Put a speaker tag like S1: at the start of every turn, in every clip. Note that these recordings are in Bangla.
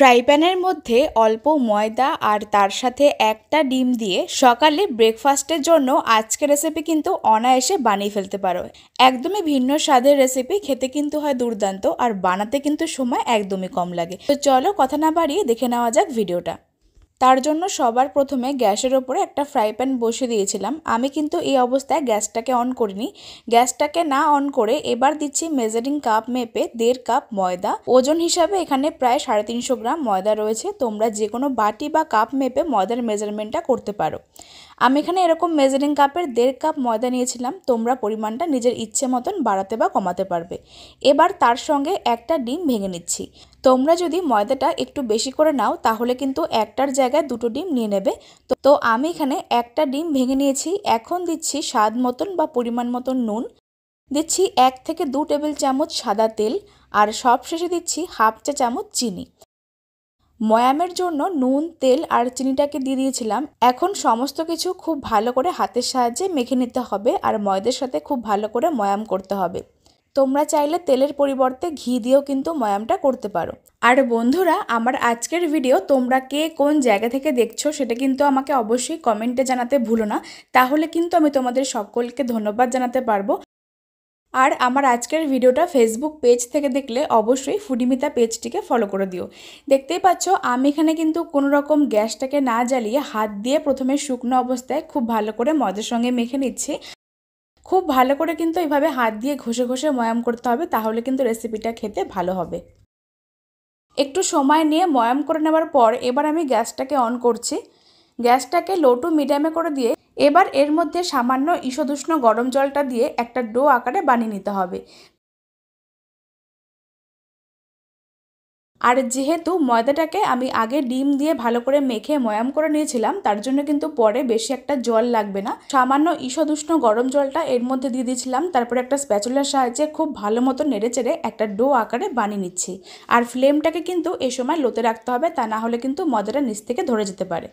S1: ফ্রাই প্যানের মধ্যে অল্প ময়দা আর তার সাথে একটা ডিম দিয়ে সকালে ব্রেকফাস্টের জন্য আজকের রেসিপি কিন্তু অনায়াসে বানিয়ে ফেলতে পারো। একদমই ভিন্ন স্বাদের রেসিপি, খেতে কিন্তু হয় দুর্দান্ত আর বানাতে কিন্তু সময় একদমই কম লাগে। তো চলো কথা না বাড়িয়ে দেখে নেওয়া যাক ভিডিওটা। তার জন্য সবার প্রথমে গ্যাসের ওপরে একটা ফ্রাই প্যান বসিয়ে দিয়েছিলাম। আমি কিন্তু এই অবস্থায় গ্যাসটাকে অন করিনি। গ্যাসটাকে না অন করে এবার দিচ্ছি মেজারিং কাপ মেপে 1.5 কাপ ময়দা। ওজন হিসাবে এখানে প্রায় 350 গ্রাম ময়দা রয়েছে। তোমরা যে কোনো বাটি বা কাপ মেপে ময়দার মেজারমেন্টটা করতে পারো। আমি এখানে এরকম মেজারিং কাপের 1.5 কাপ ময়দা নিয়েছিলাম। তোমরা পরিমাণটা নিজের ইচ্ছে মতন বাড়াতে বা কমাতে পারবে। এবার তার সঙ্গে একটা ডিম ভেঙে নিচ্ছি। তোমরা যদি ময়দাটা একটু বেশি করে নাও তাহলে কিন্তু একটার জায়গায় দুটো ডিম নিয়ে নেবে। তো আমি এখানে একটা ডিম ভেঙে নিয়েছি। এখন দিচ্ছি স্বাদ মতন বা পরিমাণ মতন নুন, দিচ্ছি 1 থেকে 2 টেবিল চামচ সাদা তেল, আর সবশেষে দিচ্ছি হাফ চা চামচ চিনি। ময়ামের জন্য নুন, তেল আর চিনিটাকে দিয়ে দিয়েছিলাম। এখন সমস্ত কিছু খুব ভালো করে হাতের সাহায্যে মেখে নিতে হবে আর ময়দার সাথে খুব ভালো করে ময়াম করতে হবে। তোমরা চাইলে তেলের পরিবর্তে ঘি দিয়েও কিন্তু ময়ামটা করতে পারো। আর বন্ধুরা, আমার আজকের ভিডিও তোমরা কে কোন জায়গা থেকে দেখছো সেটা কিন্তু আমাকে অবশ্যই কমেন্টে জানাতে ভুলো না, তাহলে কিন্তু আমি তোমাদের সকলকে ধন্যবাদ জানাতে পারবো। আর আমার আজকের ভিডিওটা ফেসবুক পেজ থেকে দেখলে অবশ্যই ফুডিমিতা পেজটিকে ফলো করে দিও। দেখতেই পাচ্ছ আমি এখানে কিন্তু কোনো রকম গ্যাসটাকে না জ্বালিয়ে হাত দিয়ে প্রথমে শুকনো অবস্থায় খুব ভালো করে ময়দার সঙ্গে মেখে নিচ্ছি। খুব ভালো করে কিন্তু এইভাবে হাত দিয়ে ঘষে ঘষে ময়াম করতে হবে, তাহলে কিন্তু রেসিপিটা খেতে ভালো হবে। একটু সময় নিয়ে ময়াম করে নেওয়ার পর এবার আমি গ্যাসটাকে অন করছি। গ্যাসটাকে লো টু মিডিয়ামে করে দিয়ে এবার এর মধ্যে সামান্য ঈষদুষ্ণ গরম জলটা দিয়ে একটা ডো আকারে বানিয়ে নিতে হবে। আর যেহেতু ময়দাটাকে আমি আগে ডিম দিয়ে ভালো করে মেখে ময়াম করে নিয়েছিলাম, তার জন্য কিন্তু পরে বেশি একটা জল লাগবে না। সামান্য ঈষদুষ্ণ গরম জলটা এর মধ্যে দিয়ে দিয়েছিলাম। তারপরে একটা স্প্যাচুলার সাহায্যে খুব ভালো মতো নেড়েচেড়ে একটা ডো আকারে বানিয়ে নিচ্ছি। আর ফ্লেমটাকে কিন্তু এই সময় লোতে রাখতে হবে, তা না হলে কিন্তু ময়দাটা নিচ থেকে ধরে যেতে পারে।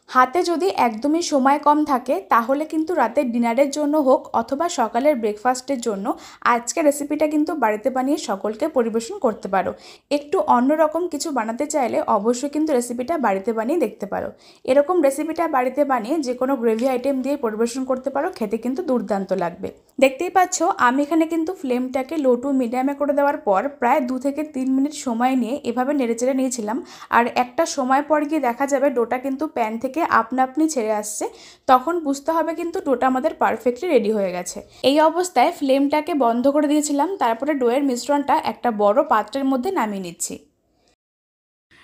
S1: হাতে যদি একদমই সময় কম থাকে তাহলে কিন্তু রাতের ডিনারের জন্য হোক অথবা সকালের ব্রেকফাস্টের জন্য আজকের রেসিপিটা কিন্তু বাড়িতে বানিয়ে সকলকে পরিবেশন করতে পারো। একটু অন্যরকম কিছু বানাতে চাইলে অবশ্যই কিন্তু রেসিপিটা বাড়িতে বানিয়ে দেখতে পারো। এরকম রেসিপিটা বাড়িতে বানিয়ে যে কোনো গ্রেভি আইটেম দিয়ে পরিবেশন করতে পারো, খেতে কিন্তু দুর্দান্ত লাগবে। দেখতেই পাচ্ছ আমি এখানে কিন্তু ফ্লেমটাকে লো টু মিডিয়ামে করে দেওয়ার পর প্রায় 2 থেকে 3 মিনিট সময় নিয়ে এভাবে নেড়েচেড়ে নিয়েছিলাম। আর একটা সময় পর গিয়ে দেখা যাবে ডোটা কিন্তু প্যান থেকে আপনা আপনি ছেড়ে আসছে। তখন বুঝতে হবে কিন্তু ডোটা আমাদের পারফেক্টলি রেডি হয়ে গেছে। এই অবস্থায় ফ্লেমটাকে বন্ধ করে দিয়েছিলাম। তারপরে ডোয়ের মিশ্রণটা একটা বড় পাত্রের মধ্যে নামিয়ে নিচ্ছি।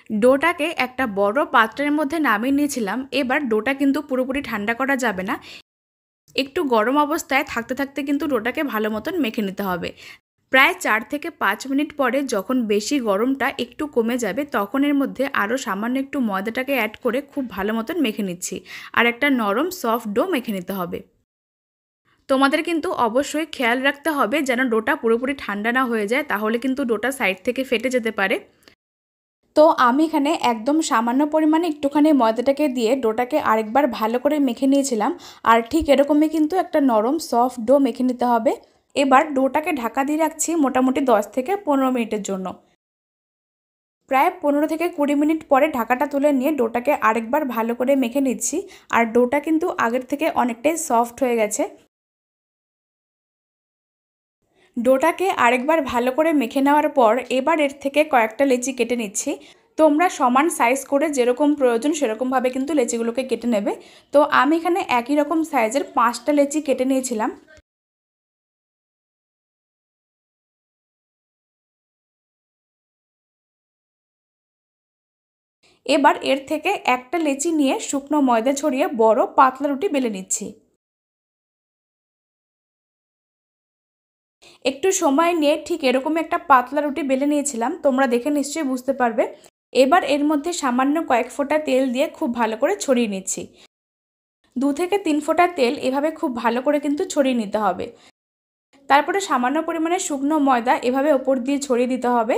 S1: ডোটাকে একটা বড় পাত্রের মধ্যে নামিয়ে নিয়েছিলাম। এবার ডোটা কিন্তু পুরোপুরি ঠান্ডা করা যাবে না, একটু গরম অবস্থায় থাকতে থাকতে কিন্তু ডোটাকে ভালো মতন মেখে নিতে হবে। প্রায় 4 থেকে 5 মিনিট পরে যখন বেশি গরমটা একটু কমে যাবে তখন এর মধ্যে আরও সামান্য একটু ময়দাটাকে অ্যাড করে খুব ভালো মতন মেখে নিচ্ছি। আর একটা নরম সফট ডো মেখে নিতে হবে। তোমাদের কিন্তু অবশ্যই খেয়াল রাখতে হবে যেন ডোটা পুরোপুরি ঠান্ডা না হয়ে যায়, তাহলে কিন্তু ডোটা সাইড থেকে ফেটে যেতে পারে। তো আমি এখানে একদম সামান্য পরিমাণে একটুখানি ময়দাটাকে দিয়ে ডোটাকে আরেকবার ভালো করে মেখে নিয়েছিলাম। আর ঠিক এরকমই কিন্তু একটা নরম সফট ডো মেখে নিতে হবে। এবার ডোটাকে ঢাকা দিয়ে রাখছি মোটামুটি 10 থেকে 15 মিনিটের জন্য। প্রায় 15 থেকে 20 মিনিট পরে ঢাকাটা তুলে নিয়ে ডোটাকে আরেকবার ভালো করে মেখে নিচ্ছি। আর ডোটা কিন্তু আগের থেকে অনেকটাই সফট হয়ে গেছে। ডোটাকে আরেকবার ভালো করে মেখে নেওয়ার পর এবার এর থেকে কয়েকটা লেচি কেটে নিচ্ছি। তোমরা সমান সাইজ করে যেরকম প্রয়োজন সেরকমভাবে কিন্তু লেচিগুলোকে কেটে নেবে। তো আমি এখানে একই রকম সাইজের 5টা লেচি কেটে নিয়েছিলাম। এবার এর থেকে একটা লেচি নিয়ে শুকনো ময়দা ছড়িয়ে বড় পাতলা রুটি বেলে নিচ্ছি। একটু সময় নিয়ে ঠিক এরকম একটা পাতলা রুটি বেলে নিয়েছিলাম, তোমরা দেখে নিশ্চয়ই বুঝতে পারবে। এবার এর মধ্যে সামান্য কয়েক ফোঁটা তেল দিয়ে খুব ভালো করে ছড়িয়ে নিচ্ছি। 2 থেকে 3 ফোঁটা তেল এভাবে খুব ভালো করে কিন্তু ছড়িয়ে নিতে হবে। তারপরে সামান্য পরিমাণে শুকনো ময়দা এভাবে ওপর দিয়ে ছড়িয়ে দিতে হবে।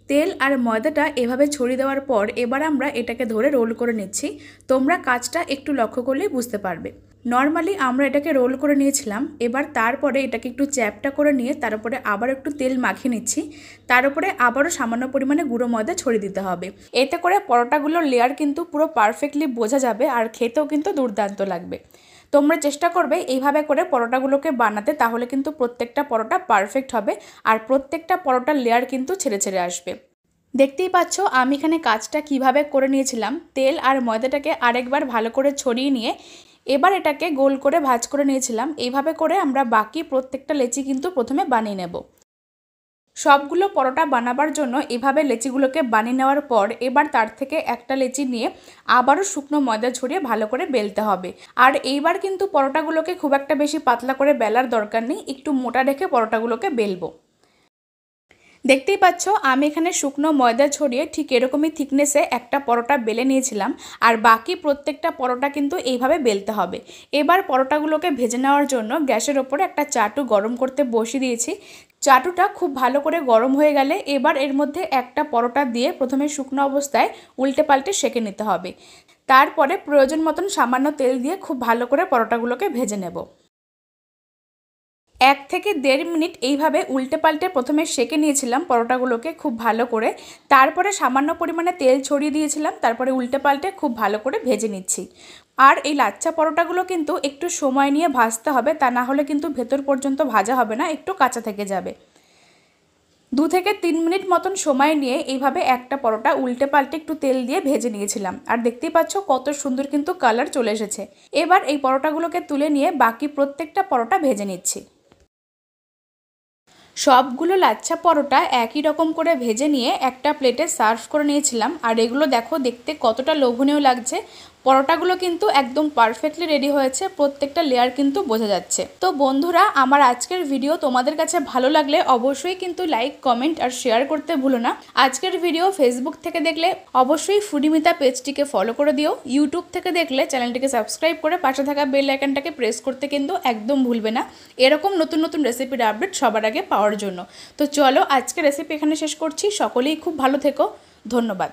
S1: তেল আর ময়দাটা এভাবে ছড়িয়ে দেওয়ার পর এবার আমরা এটাকে ধরে রোল করে নিচ্ছি। তোমরা কাজটা একটু লক্ষ্য করলেই বুঝতে পারবে। নর্মালি আমরা এটাকে রোল করে নিয়েছিলাম, এবার তারপরে এটাকে একটু চ্যাপটা করে নিয়ে তার উপরে আবার একটু তেল মাখিয়ে নিচ্ছি। তার উপরে আবারও সামান্য পরিমাণে গুঁড়ো ময়দা ছড়িয়ে দিতে হবে। এতে করে পরোটাগুলোর লেয়ার কিন্তু পুরো পারফেক্টলি বোঝা যাবে আর খেতেও কিন্তু দুর্দান্ত লাগবে। তোমরা চেষ্টা করবে এইভাবে করে পরোটাগুলোকে বানাতে, তাহলে কিন্তু প্রত্যেকটা পরোটা পারফেক্ট হবে আর প্রত্যেকটা পরোটার লেয়ার কিন্তু ছেড়ে ছেড়ে আসবে। দেখতেই পাচ্ছ আমি এখানে কাজটা কিভাবে করে নিয়েছিলাম। তেল আর ময়দাটাকে আরেকবার ভালো করে ছড়িয়ে নিয়ে এবার এটাকে গোল করে ভাঁজ করে নিয়েছিলাম। এইভাবে করে আমরা বাকি প্রত্যেকটা লেচি কিন্তু প্রথমে বানিয়ে নেব। সবগুলো পরোটা বানাবার জন্য এভাবে লেচিগুলোকে বানিয়ে নেওয়ার পর এবার তার থেকে একটা লেচি নিয়ে আবারও শুকনো ময়দা ছড়িয়ে ভালো করে বেলতে হবে। আর এইবার কিন্তু পরোটাগুলোকে খুব একটা বেশি পাতলা করে বেলার দরকার নেই, একটু মোটা রেখে পরোটাগুলোকে বেলবো। দেখতেই পাচ্ছ আমি এখানে শুকনো ময়দা ছড়িয়ে ঠিক এরকমই থিকনেসে একটা পরোটা বেলে নিয়েছিলাম আর বাকি প্রত্যেকটা পরোটা কিন্তু এইভাবে বেলতে হবে। এবার পরোটাগুলোকে ভেজে নেওয়ার জন্য গ্যাসের ওপরে একটা চাটু গরম করতে বসিয়ে দিয়েছি। চাটুটা খুব ভালো করে গরম হয়ে গেলে এবার এর মধ্যে একটা পরোটা দিয়ে প্রথমে শুকনো অবস্থায় উল্টে পাল্টে সেঁকে নিতে হবে। তারপরে প্রয়োজন মতন সামান্য তেল দিয়ে খুব ভালো করে পরোটাগুলোকে ভেজে নেব। 1 থেকে 1.5 মিনিট এইভাবে উল্টে পাল্টে প্রথমে সেঁকে নিয়েছিলাম পরোটাগুলোকে খুব ভালো করে। তারপরে সামান্য পরিমাণে তেল ছড়িয়ে দিয়েছিলাম, তারপরে উল্টে পাল্টে খুব ভালো করে ভেজে নিচ্ছি। আর এই লাচ্ছা পরোটাগুলো কিন্তু একটু সময় নিয়ে ভাজতে হবে, তা না হলে কিন্তু ভেতর পর্যন্ত ভাজা হবে না, একটু কাঁচা থেকে যাবে। 2 থেকে 3 মিনিট মতন সময় নিয়ে এইভাবে একটা পরোটা উল্টে পাল্টে একটু তেল দিয়ে ভেজে নিয়েছিলাম। আর দেখতেই পাচ্ছ কত সুন্দর কিন্তু কালার চলে এসেছে। এবার এই পরোটাগুলোকে তুলে নিয়ে বাকি প্রত্যেকটা পরোটা ভেজে নিচ্ছি। সবগুলো লাচ্ছা পরোটা একই রকম করে ভেজে নিয়ে একটা প্লেটে সার্ভ করে নিয়েছিলাম। আর এগুলো দেখো দেখতে কতটা লোভনীয় লাগছে। পরোটাগুলো কিন্তু একদম পারফেক্টলি রেডি হয়েছে, প্রত্যেকটা লেয়ার কিন্তু বোঝা যাচ্ছে। তো বন্ধুরা, আমার আজকের ভিডিও তোমাদের কাছে ভালো লাগলে অবশ্যই কিন্তু লাইক, কমেন্ট আর শেয়ার করতে ভুলো না। আজকের ভিডিও ফেসবুক থেকে দেখলে অবশ্যই ফুডিমিতা পেজটিকে ফলো করে দিও। ইউটিউব থেকে দেখলে চ্যানেলটিকে সাবস্ক্রাইব করে পাশে থাকা বেল আইকনটাকে প্রেস করতে কিন্তু একদম ভুলবে না, এরকম নতুন নতুন রেসিপির আপডেট সবার আগে পাওয়ার জন্য। তো চলো আজকের রেসিপি এখানে শেষ করছি। সকলেই খুব ভালো থেকো। ধন্যবাদ।